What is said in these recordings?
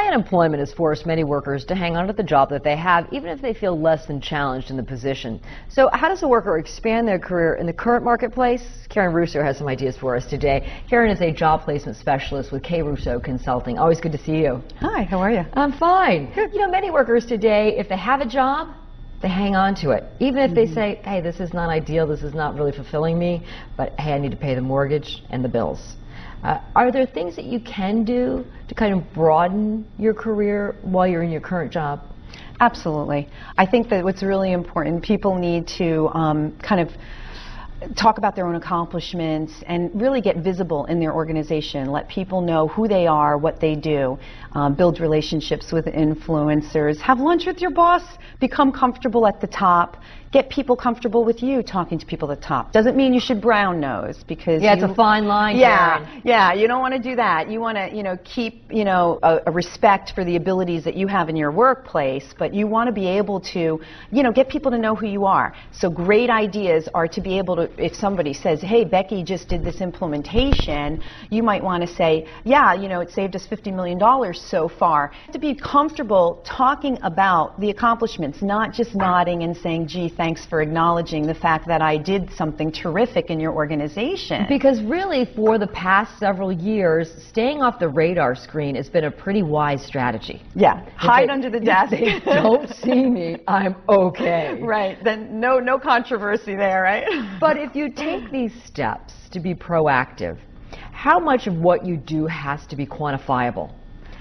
High unemployment has forced many workers to hang on to the job that they have, even if they feel less than challenged in the position. So how does a worker expand their career in the current marketplace? Karen Russo has some ideas for us today. Karen is a job placement specialist with K. Russo Consulting. Always good to see you. Hi, how are you? I'm fine. Good. You know, many workers today, if they have a job, they hang on to it. Even if they say, hey, this is not ideal, this is not really fulfilling me, but hey, I need to pay the mortgage and the bills. Are there things that you can do to kind of broaden your career while you're in your current job? Absolutely. I think that what's really important, people need to kind of talk about their own accomplishments and really get visible in their organization. Let people know who they are, what they do, build relationships with influencers, have lunch with your boss, become comfortable at the top, get people comfortable with you talking to people at the top. Doesn't mean you should brown nose, because it's a fine line. Yeah, you don't want to do that. You want to, keep, a respect for the abilities that you have in your workplace, but you want to be able to, get people to know who you are. So great ideas are to be able to, if somebody says, hey, Becky just did this implementation, you might want to say, yeah, it saved us $50 million so far. To be comfortable talking about the accomplishments, not just nodding and saying, gee, thanks for acknowledging the fact that I did something terrific in your organization. Because really, for the past several years, staying off the radar screen has been a pretty wise strategy. Yeah, hide under the desk. They don't see me, I'm okay. Right, then no controversy there, right? But if you take these steps to be proactive, how much of what you do has to be quantifiable?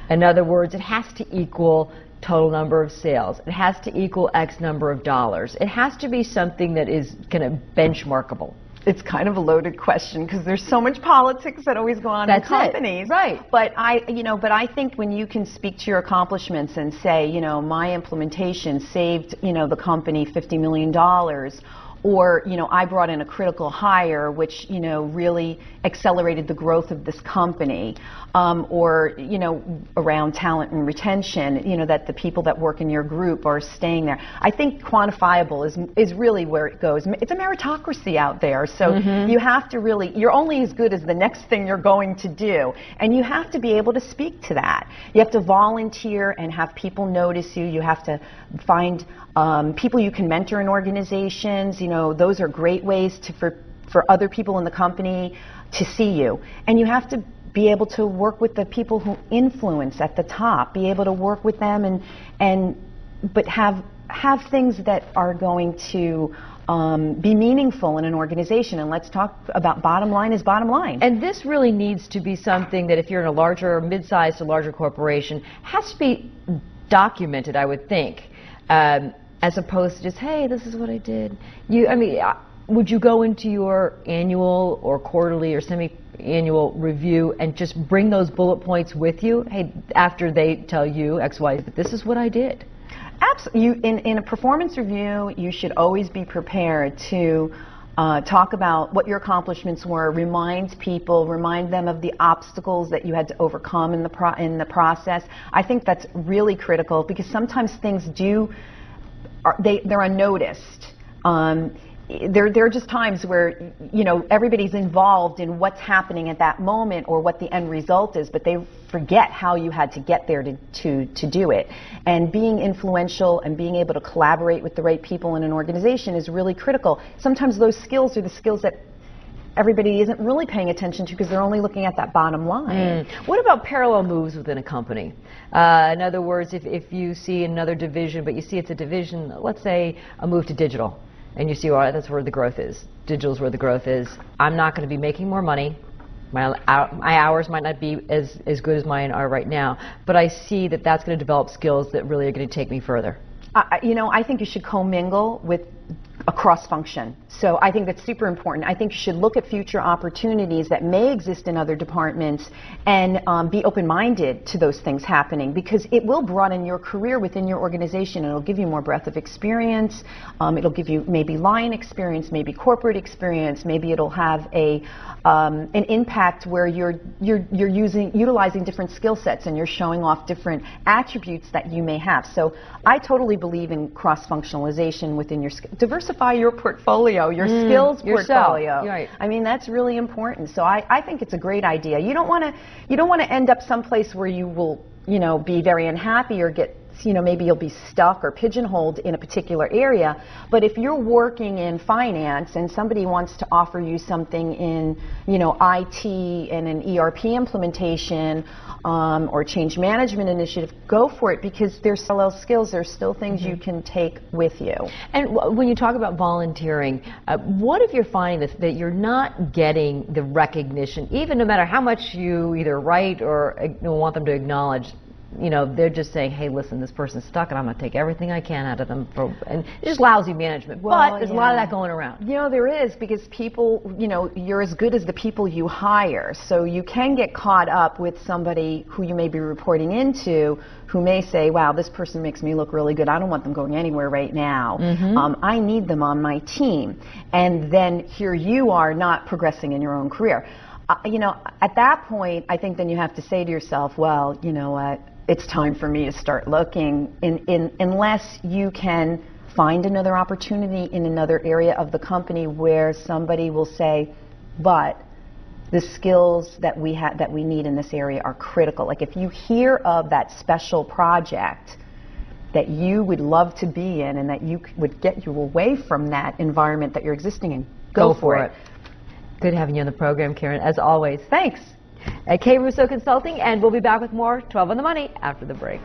In other words, it has to equal total number of sales. It has to equal X number of dollars. It has to be something that is kind of benchmarkable. It's kind of a loaded question because there's so much politics that always go on in companies. Right. But I think when you can speak to your accomplishments and say, my implementation saved, the company $50 million, or, I brought in a critical hire, which, really accelerated the growth of this company, or, around talent and retention, that the people that work in your group are staying there. I think quantifiable is really where it goes. It's a meritocracy out there, so you have to really, you're only as good as the next thing you're going to do, and you have to be able to speak to that. You have to volunteer and have people notice you. You have to find people you can mentor in organizations. Those are great ways for other people in the company to see you. And you have to be able to work with the people who influence at the top, be able to work with them but have things that are going to be meaningful in an organization. And let's talk about bottom line is bottom line. And this really needs to be something that if you're in a larger, mid-sized to larger corporation, has to be documented, I would think. As opposed to just, hey, this is what I did. Would you go into your annual or quarterly or semi-annual review and just bring those bullet points with you? Hey, after they tell you X, Y, but this is what I did. Absolutely. In a performance review, you should always be prepared to talk about what your accomplishments were, remind them of the obstacles that you had to overcome in the process. I think that's really critical because sometimes things they're unnoticed. There are just times where everybody's involved in what's happening at that moment or what the end result is, but they forget how you had to get there to do it. And being influential and being able to collaborate with the right people in an organization is really critical. Sometimes those skills are the skills that everybody isn't really paying attention to because they're only looking at that bottom line. What about parallel moves within a company? In other words, if you see another division, but you see it's a division, let's say a move to digital, and you see, well, that's where the growth is. Digital's where the growth is. I'm not going to be making more money. My hours might not be as good as mine are right now, but I see that that's going to develop skills that really are going to take me further. I think you should commingle with a cross-function. So I think that's super important. I think you should look at future opportunities that may exist in other departments and be open-minded to those things happening because it will broaden your career within your organization. It'll give you more breadth of experience. It'll give you maybe line experience, maybe corporate experience. Maybe it'll have an impact where you're utilizing different skill sets and you're showing off different attributes that you may have. So I totally believe in cross-functionalization within your diversify your portfolio, your skills portfolio. Right. I mean, that's really important. So I think it's a great idea. You don't want to end up someplace where you will you know, be very unhappy or get, you know, maybe you'll be stuck or pigeonholed in a particular area. But if you're working in finance and somebody wants to offer you something in, you know, IT and an ERP implementation or change management initiative, go for it, because there's still skills, there's still things you can take with you. And when you talk about volunteering, what if you're finding that you're not getting the recognition, even no matter how much you either write or want them to acknowledge? You know, they're just saying, hey, listen, this person's stuck and I'm going to take everything I can out of them. And it's just lousy management. Well, but there's a lot of that going around. You know, there is, because people, you know, you're as good as the people you hire. So you can get caught up with somebody who you may be reporting into who may say, wow, this person makes me look really good. I don't want them going anywhere right now. I need them on my team. And then here you are not progressing in your own career. You know, at that point, I think then you have to say to yourself, well, you know what? It's time for me to start looking, unless you can find another opportunity in another area of the company where somebody will say, but the skills that we need in this area are critical. Like if you hear of that special project that you would love to be in and that you would get you away from that environment that you're existing in, go for it. Good having you on the program, Karen, as always. Thanks. At K. Russo Consulting, and we'll be back with more 12 on the Money after the break.